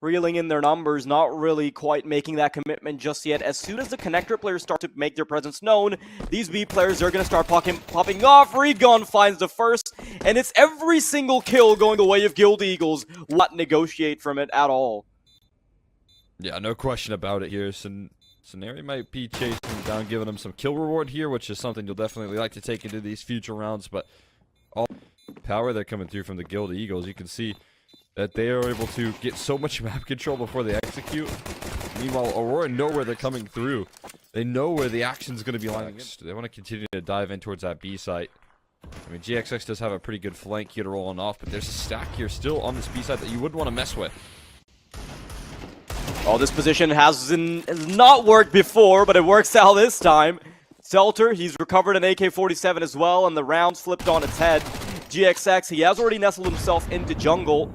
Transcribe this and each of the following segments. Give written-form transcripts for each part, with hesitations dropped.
reeling in their numbers, not really quite making that commitment just yet. As soon as the connector players start to make their presence known, these B players are going to start popping off. Regon finds the first, and it's every single kill going the way of Guild Eagles. Will not negotiate from it at all. Yeah, no question about it here. Scenario might be chasing down, giving him some kill reward here, which is something you'll definitely like to take into these future rounds. But all power they're coming through from the Guild Eagles, you can see that they are able to get so much map control before they execute. Meanwhile, Aurora know where they're coming through. They know where the action's going to be lining up. They want to continue to dive in towards that B site. I mean, GXX does have a pretty good flank here to roll on off, but there's a stack here still on this B site that you wouldn't want to mess with. Oh, this position has not worked before, but it works out this time. Selter, he's recovered an AK-47 as well, and the rounds flipped on its head. GXX, he has already nestled himself into jungle.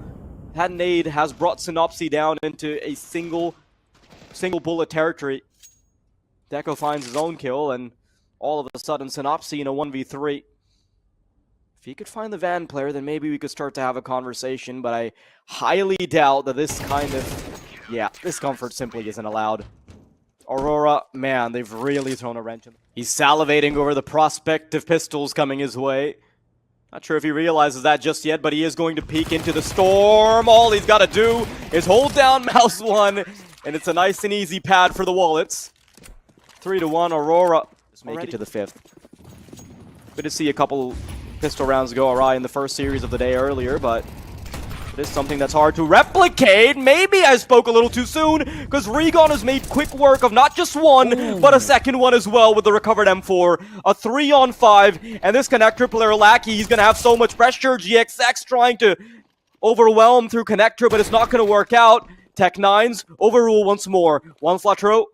That nade has brought Synopsy down into a single bullet territory. Deko finds his own kill, and all of a sudden Synopsy in a 1v3. If he could find the Van player, then maybe we could start to have a conversation, but I highly doubt that this kind of... yeah, this comfort simply isn't allowed. Aurora, man, they've really thrown a wrench in. He's salivating over the prospect of pistols coming his way. Not sure if he realizes that just yet, but he is going to peek into the storm. All he's got to do is hold down mouse 1, and it's a nice and easy pad for the wallets. 3-1, Aurora. Let's make it to the 5th. Good to see a couple pistol rounds go awry in the first series of the day earlier, but it is something that's hard to replicate. Maybe I spoke a little too soon, because Regon has made quick work of not just one, but a second one as well with the recovered M4. A 3-on-5, and this connector player, Lackey, he's going to have so much pressure. GXX trying to overwhelm through connector, but it's not going to work out. Tech9s overrule once more. One Flatro.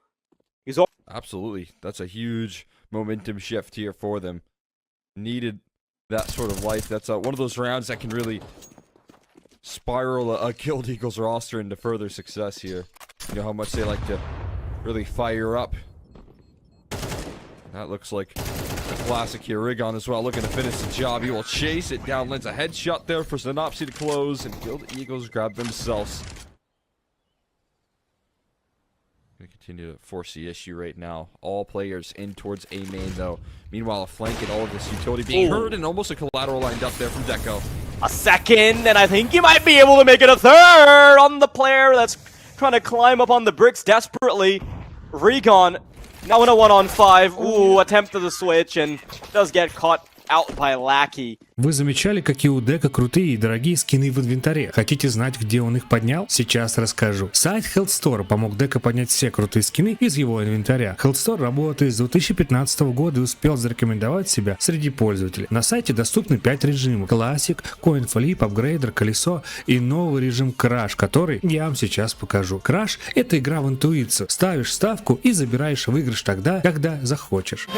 He's over. Absolutely. That's a huge momentum shift here for them. Needed that sort of life. That's one of those rounds that can really spiral a Guild Eagles roster into further success here. You know how much they like to really fire up. That looks like a classic here. Rigon as well, looking to finish the job. He will chase it down, lands a headshot there for Synopsy to close, and Guild Eagles grab themselves. Gonna continue to force the issue right now. All players in towards A main though. Meanwhile, a flank and all of this utility being heard, and almost a collateral lined up there from Deko. A second, and I think he might be able to make it a third on the player that's trying to climb up on the bricks desperately. Regon, now in a 1-on-5. Ooh, attempt to the switch, and does get caught out by Lackey. Вы замечали, какие у Дека крутые и дорогие скины в инвентаре? Хотите знать, где он их поднял? Сейчас расскажу. Сайт Healthstore помог Дека поднять все крутые скины из его инвентаря. Healthstore работает с 2015 года и успел зарекомендовать себя среди пользователей. На сайте доступны 5 режимов: Classic, Coin Flip, Upgrader, Колесо и новый режим Crash, который я вам сейчас покажу. Crash — это игра в интуицию. Ставишь ставку и забираешь выигрыш тогда, когда захочешь.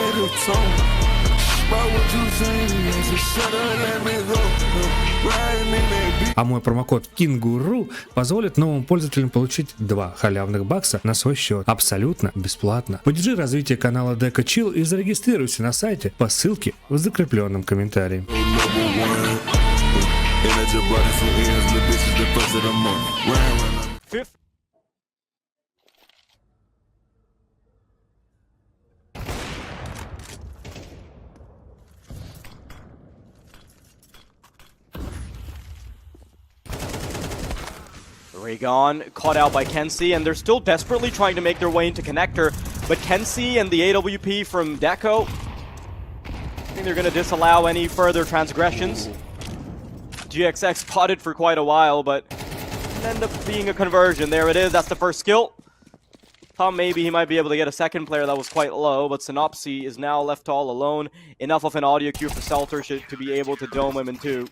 А мой промокод KINGURU позволит новым пользователям получить 2 халявных бакса на свой счет абсолютно бесплатно. Поддержи развитие канала Deko Chill и зарегистрируйся на сайте по ссылке в закрепленном комментарии. Regon caught out by Kenzie, and they're still desperately trying to make their way into connector, but Kenzie and the AWP from Deko, I think they're going to disallow any further transgressions. GXX spotted for quite a while, but it ended up being a conversion. There it is, that's the first skill. Thought maybe he might be able to get a second player that was quite low, but Synopsy is now left all alone. Enough of an audio cue for Selter to be able to dome him in 2.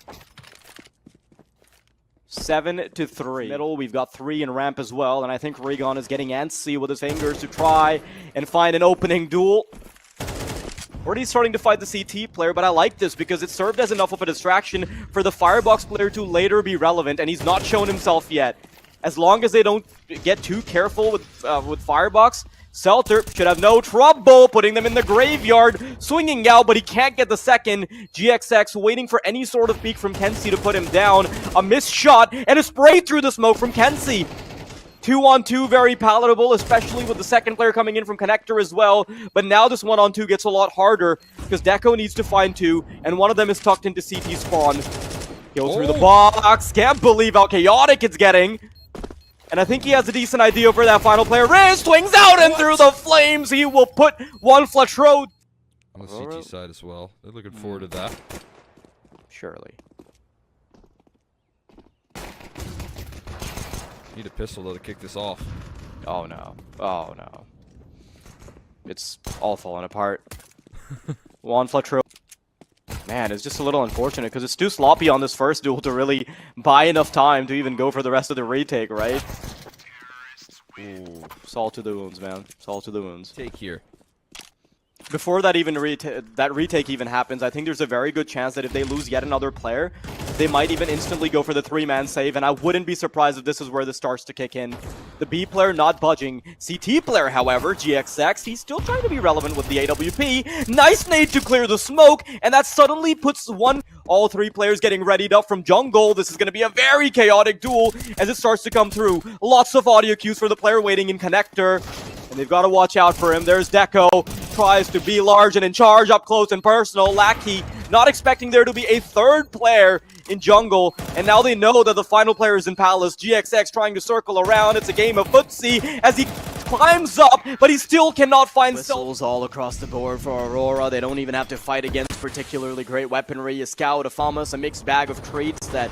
7-3. Middle, we've got 3 in ramp as well, and I think Regon is getting antsy with his fingers to try and find an opening duel. Already starting to fight the CT player, but I like this because it served as enough of a distraction for the Firebox player to later be relevant, and he's not shown himself yet. As long as they don't get too careful with Firebox, Selter should have no trouble putting them in the graveyard, swinging out, but he can't get the second. GXX waiting for any sort of peek from Kenzie to put him down. A missed shot and a spray through the smoke from Kenzie. 2-on-2 very palatable, especially with the second player coming in from connector as well. But now this 1-on-2 gets a lot harder because Deko needs to find two, and one of them is tucked into CT spawn. Go through the box. Can't believe how chaotic it's getting. And I think he has a decent idea for that final player. Riz swings out and through the flames. He will put one Fletro on the CT side as well. They're looking forward to that. Surely. Need a pistol though to kick this off. Oh no. Oh no. It's all falling apart. One Fletro. Man, it's just a little unfortunate because it's too sloppy on this first duel to really buy enough time to even go for the rest of the retake, right? Ooh, salt to the wounds, man. Salt to the wounds. Take here. Before that even retake even happens, I think there's a very good chance that if they lose yet another player, they might even instantly go for the 3-man save, and I wouldn't be surprised if this is where this starts to kick in. The B player not budging. CT player, however, GXX, he's still trying to be relevant with the AWP. Nice nade to clear the smoke, and that suddenly puts all three players getting readied up from jungle. This is going to be a very chaotic duel as it starts to come through. Lots of audio cues for the player waiting in connector, and they've got to watch out for him. There's Deko. Tries to be large and in charge, up close and personal. Lackey not expecting there to be a third player in jungle, and now they know that the final player is in Palace. GXX trying to circle around. It's a game of footsie as he climbs up, but he still cannot find whistles all across the board for Aurora. They don't even have to fight against particularly great weaponry. A scout, a FAMAS, a mixed bag of treats that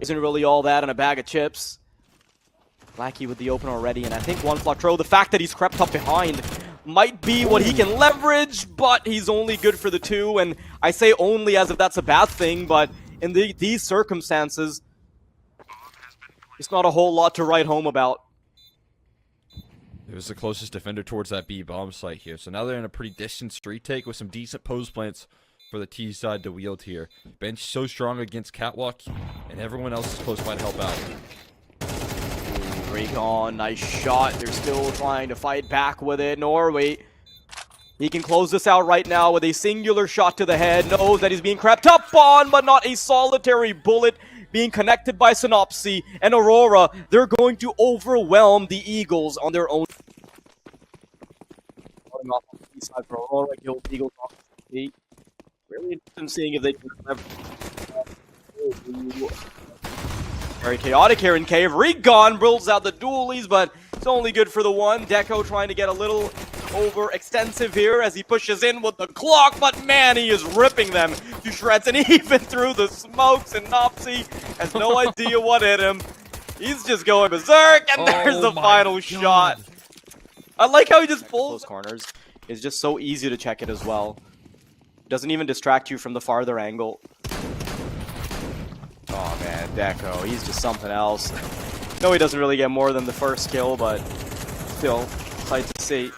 isn't really all that, and a bag of chips. Lackey with the open already, and I think one Flatro, the fact that he's crept up behind might be what he can leverage, but he's only good for the two, and I say only as if that's a bad thing, but in these circumstances, it's not a whole lot to write home about. It was the closest defender towards that B bomb site here, so now they're in a pretty distant street take with some decent pose plants for the T side to wield here. Bench so strong against Catwalk, and everyone else is close by to help out. Recon, nice shot. They're still trying to fight back with it. Norway, he can close this out right now with a singular shot to the head. Knows that he's being crept up on, but not a solitary bullet being connected by Synopsy. And Aurora, they're going to overwhelm the Eagles on their own. Off on the side for Aurora, killed Eagles off the feet. Really interested in seeing if they can very chaotic here in Cave. Recon builds out the dualies, but it's only good for the one. Deko trying to get a little overextensive here as he pushes in with the clock, but man, he is ripping them to shreds, and even through the smokes, and Nopsy has no idea what hit him. He's just going berserk, and there's the final shot. I like how he just pulls corners. It's just so easy to check it as well. Doesn't even distract you from the farther angle. Oh man, Deko, he's just something else. No, he doesn't really get more than the first kill, but still, sight to see.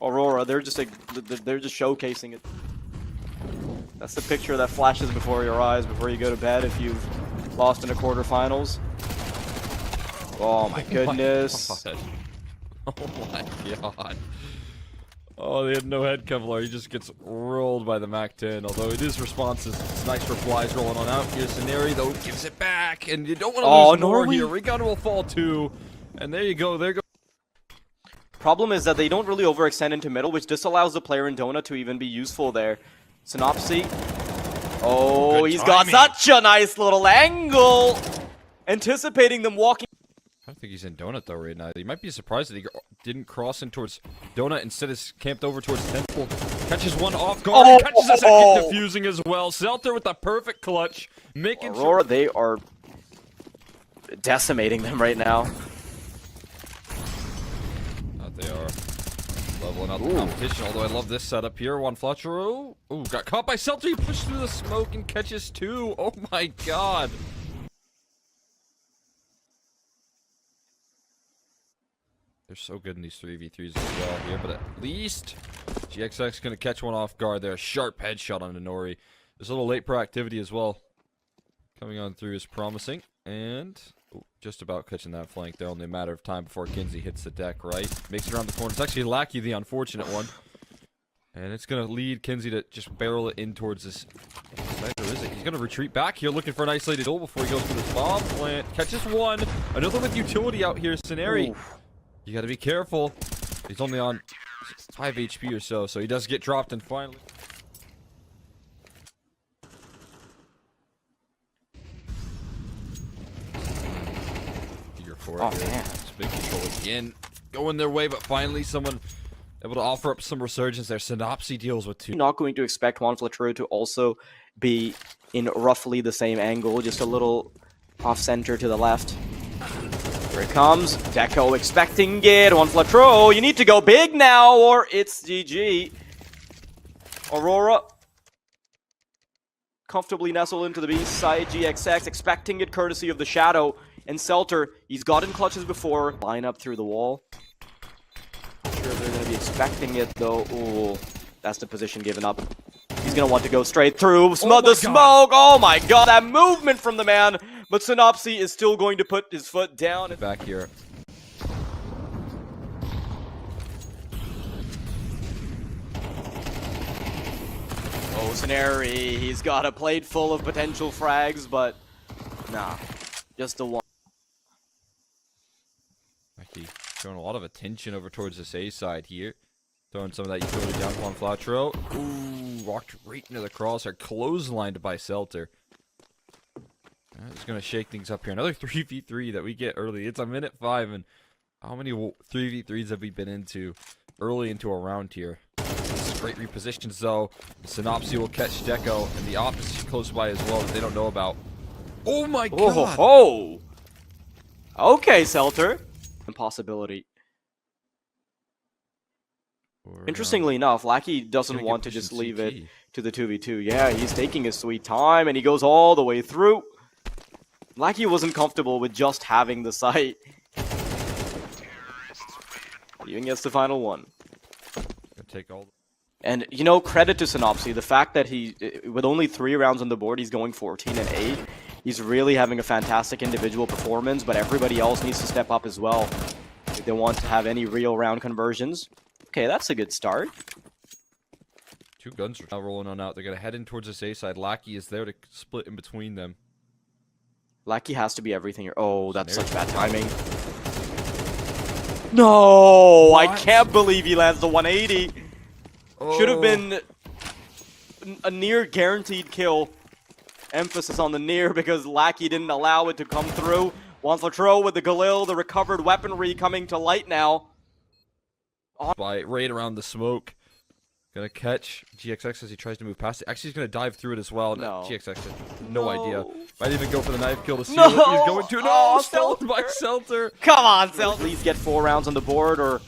Aurora, they're just showcasing it. That's the picture that flashes before your eyes before you go to bed if you've lost in the quarterfinals. Oh my goodness. Oh my god. Oh, they had no head Kevlar. He just gets rolled by the MAC-10. Although it is responses. It's nice for flies rolling on out. Here's Scenario, though, gives it back. And you don't want to lose more here. Recon will fall too. And there you go. There you go. Problem is that they don't really overextend into middle, which disallows the player in Donut to even be useful there. Synopsy. Oh, he's got such a nice little angle. Anticipating them walking. I don't think he's in Donut though right now. You might be surprised that he didn't cross in towards Donut. Instead is camped over towards Temple. Catches one off guard. And catches a second defusing as well. Selter with the perfect clutch. Making Aurora, they are decimating them right now. They are leveling out the competition. Although I love this setup here. One Fletcher. Oh, got caught by Selter. He pushed through the smoke and catches two. Oh my god. They're so good in these 3v3s as well here, but at least GXX going to catch one off guard there. Sharp headshot on Nori. There's a little late proactivity as well. Coming on through is promising. And just about catching that flank there. Only a matter of time before Kinsey hits the deck, right? Makes it around the corner. It's actually Lackey, the unfortunate one. And it's going to lead Kinsey to just barrel it in towards this sniper, is it? He's going to retreat back here, looking for an isolated goal before he goes for this bomb plant. Catches one. Another with utility out here, Scenari. You got to be careful. He's only on 5 HP or so, so he does get dropped and finally... Oh, man. It's big control again. Going their way, but finally someone able to offer up some resurgence there. Synopsy deals with 2. Not going to expect Juan Flatero to also be in roughly the same angle, just a little off-center to the left. Here it comes. Deko expecting it. Juan Flatero, you need to go big now, or it's GG. Aurora comfortably nestled into the B side. GXX expecting it courtesy of the shadow. And Selter, he's gotten clutches before. Line up through the wall. Not sure if they're going to be expecting it, though. Ooh, that's the position given up. He's going to want to go straight through. The smoke! Oh my god, that movement from the man! But Synopsy is still going to put his foot down. Back here. Oh, Scenari, he's got a plate full of potential frags, but nah, just the one. Actually, showing a lot of attention over towards this A side here. Throwing some of that utility down on Flatero. Ooh, walked right into the crosshair. Clotheslined by Selter. It's going to shake things up here. Another 3v3 that we get early. It's a minute 5, and how many 3v3s have we been into early into a round here? This is great repositions, though. Synopsy will catch Deko, and the opposite close by as well that they don't know about. Oh my god! Oh, ho, ho. Okay, Selter. Impossibility. Interestingly enough, Lackey doesn't want to just leave it to the 2v2. Yeah, he's taking his sweet time, and he goes all the way through. Lackey wasn't comfortable with just having the site. Even gets the final one. Take all. And, you know, credit to Synopsy. The fact that he, with only 3 rounds on the board, he's going 14 and 8. He's really having a fantastic individual performance, but everybody else needs to step up as well if they want to have any real round conversions. Okay, that's a good start. 2 guns are now rolling on out. They're going to head in towards this A side. Lackey is there to split in between them. Lackey has to be everything here. Oh, that's such bad timing. No! What? I can't believe he lands the 180. Oh. Should have been a near guaranteed kill. Emphasis on the near because Lackey didn't allow it to come through. Juan Flatero with the Galil, the recovered weaponry coming to light now. By right around the smoke. Gonna catch GXX as he tries to move past it. Actually, he's gonna dive through it as well. No. GXX has no idea. Might even go for the knife kill to seal it. He's going to. No! Stolen by Selter. Come on, Selter. Please get 4 rounds on the board or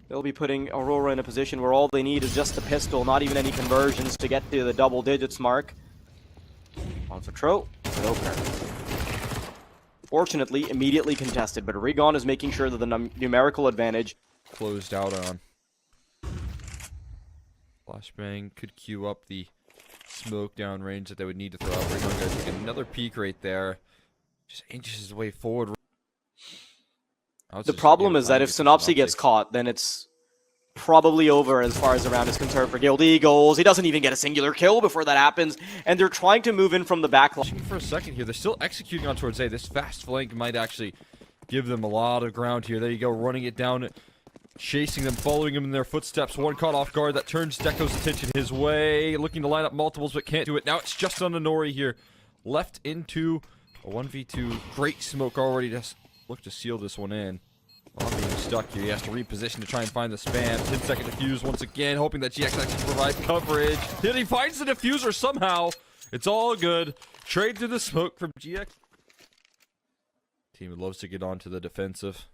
they'll be putting Aurora in a position where all they need is just a pistol, not even any conversions to get to the double digits mark. On Flatero, an opener. Fortunately, immediately contested, but Rigon is making sure that the numerical advantage closed out on. Flashbang could queue up the smoke down range that they would need to throw out. Rigon going to take another peek right there. Just inches his way forward. The problem is that if Synopsy gets caught, then it's probably over as far as the round is concerned for Guild Eagles. He doesn't even get a singular kill before that happens, and they're trying to move in from the back line. For a second here, they're still executing on towards A. This fast flank might actually give them a lot of ground here. There you go, running it down, chasing them, following them in their footsteps. One caught off guard. That turns Deko's attention his way, looking to line up multiples, but can't do it. Now it's just on Nori here. Left into a 1v2. Great smoke already. Just look to seal this one in. While being stuck here, he has to reposition to try and find the spam. 10-second defuse once again, hoping that GXX can provide coverage. Then he finds the diffuser somehow. It's all good. Trade to the smoke from GX. Team loves to get onto the defensive.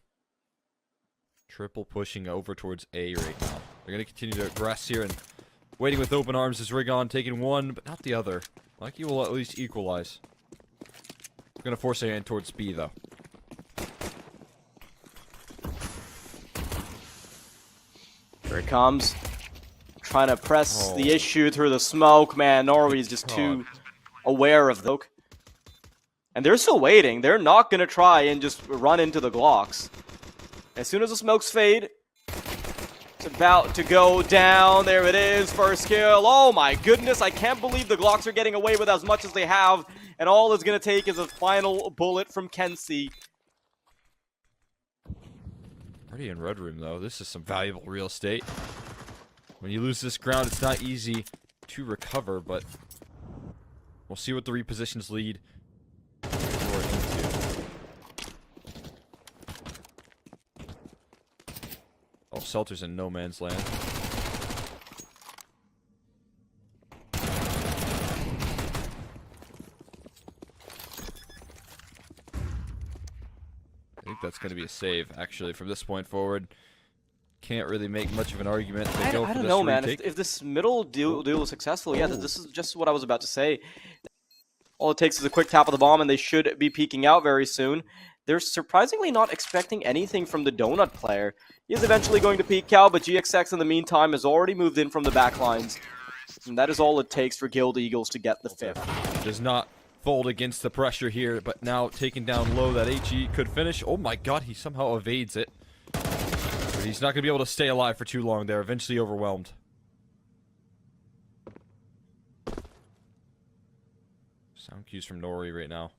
Triple pushing over towards A right now. They're going to continue to aggress here and waiting with open arms as Rigon taking one, but not the other. Like he will at least equalize. Going to force a hand towards B though. Here it comes. Trying to press the issue through the smoke. Man, Norway's just too aware of the smoke. And they're still waiting. They're not going to try and just run into the Glocks. As soon as the smokes fade, It's about to go down. There it is. First kill. Oh my goodness. I can't believe the Glocks are getting away with as much as they have. And all it's going to take is a final bullet from Kenzie. Already in red room, though. This is some valuable real estate. When you lose this ground, it's not easy to recover, but we'll see what the repositions lead. Oh, Selter's in no man's land. I think that's going to be a save, actually, from this point forward. Can't really make much of an argument. I don't know, man. If this middle duel is successful, yeah, this is just what I was about to say. All it takes is a quick tap of the bomb, and they should be peeking out very soon. They're surprisingly not expecting anything from the Donut player. He is eventually going to peek out, but GXX in the meantime has already moved in from the backlines. And that is all it takes for Guild Eagles to get the fifth. Does not fold against the pressure here, but now taken down low. That HE could finish. Oh my god, he somehow evades it. But he's not going to be able to stay alive for too long. They're eventually overwhelmed. Sound cues from Nori right now.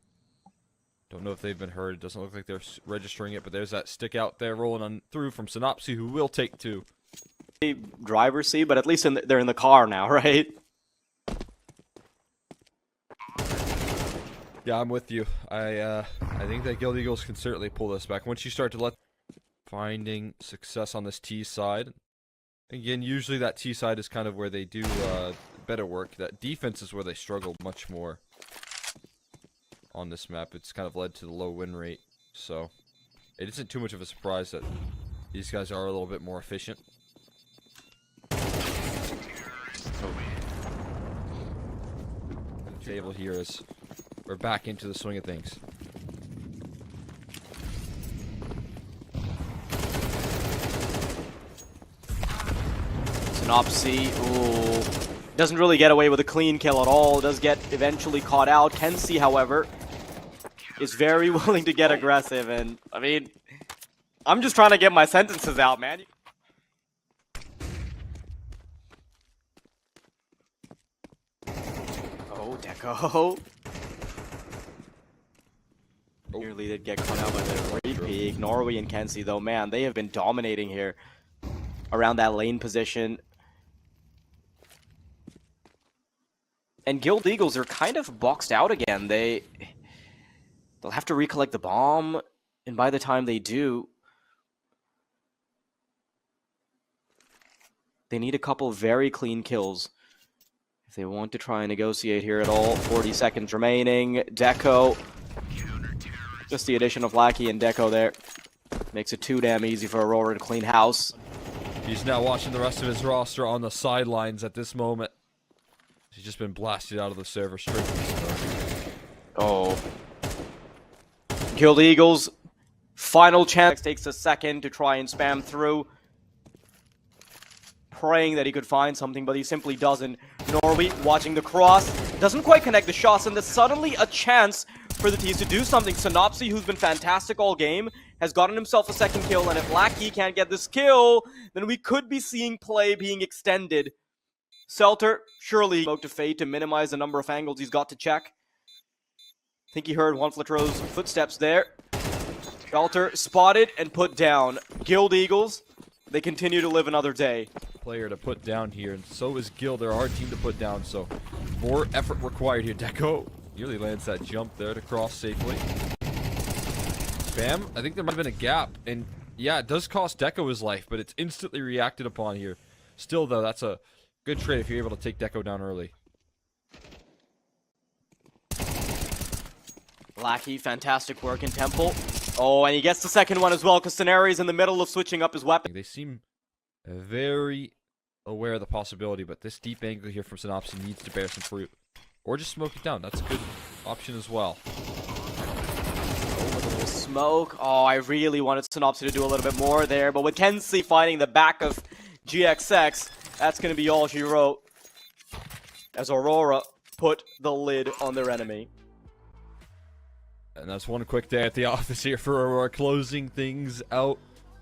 Don't know if they've been heard. It doesn't look like they're registering it, but there's that stick out there rolling on through from Synopsy, who will take two. Driver see, but at least they're in the car now, right? Yeah, I'm with you. I think that Guild Eagles can certainly pull this back. Once you start to let finding success on this T side, again, usually that T side is kind of where they do better work. That defense is where they struggle much more. On this map, it's kind of led to the low win rate, so it isn't too much of a surprise that these guys are a little bit more efficient. The table here is we're back into the swing of things. Synopsy, ooh, doesn't really get away with a clean kill at all. Does get eventually caught out. Kenzie, however, is very willing to get aggressive, and I mean, I'm just trying to get my sentences out, man. Oh, Deko. Nearly did get caught out by the re-peek. Norway and Kenzie, though, man, they have been dominating here around that lane position. And Guild Eagles are kind of boxed out again. They'll have to recollect the bomb, and by the time they do, they need a couple very clean kills if they want to try and negotiate here at all. 40 seconds remaining. Deko, just the addition of Lackey and Deko there makes it too damn easy for Aurora to clean house. He's now watching the rest of his roster on the sidelines at this moment. He's just been blasted out of the server straight from the start. Oh. Guild Eagles, final chance. Takes a second to try and spam through. Praying that he could find something, but he simply doesn't. Norway watching the cross. Doesn't quite connect the shots, and there's suddenly a chance for the teams to do something. Synopsy, who's been fantastic all game, has gotten himself a second kill, and if Lackey can't get this kill, then we could be seeing play being extended. Selter, surely spoke to Fate to minimize the number of angles he's got to check. I think he heard Juan Flatro's footsteps there. Selter spotted and put down. Guild Eagles, they continue to live another day. Player to put down here, and so is Guild. They're a hard team to put down, so more effort required here. Deko nearly lands that jump there to cross safely. Spam, I think there might have been a gap, and yeah, it does cost Deko his life, but it's instantly reacted upon here. Still, though, that's a good trade if you're able to take Deko down early. Lackey, fantastic work in Temple. Oh, and he gets the second one as well, because Scenario's in the middle of switching up his weapon. They seem very aware of the possibility, but this deep angle here from Synopsy needs to bear some fruit. Or just smoke it down. That's a good option as well. Smoke. Oh, I really wanted Synopsy to do a little bit more there, but with Kenzie finding the back of GXX, that's going to be all she wrote. As Aurora put the lid on their enemy. And that's one quick day at the office here for Aurora, closing things out.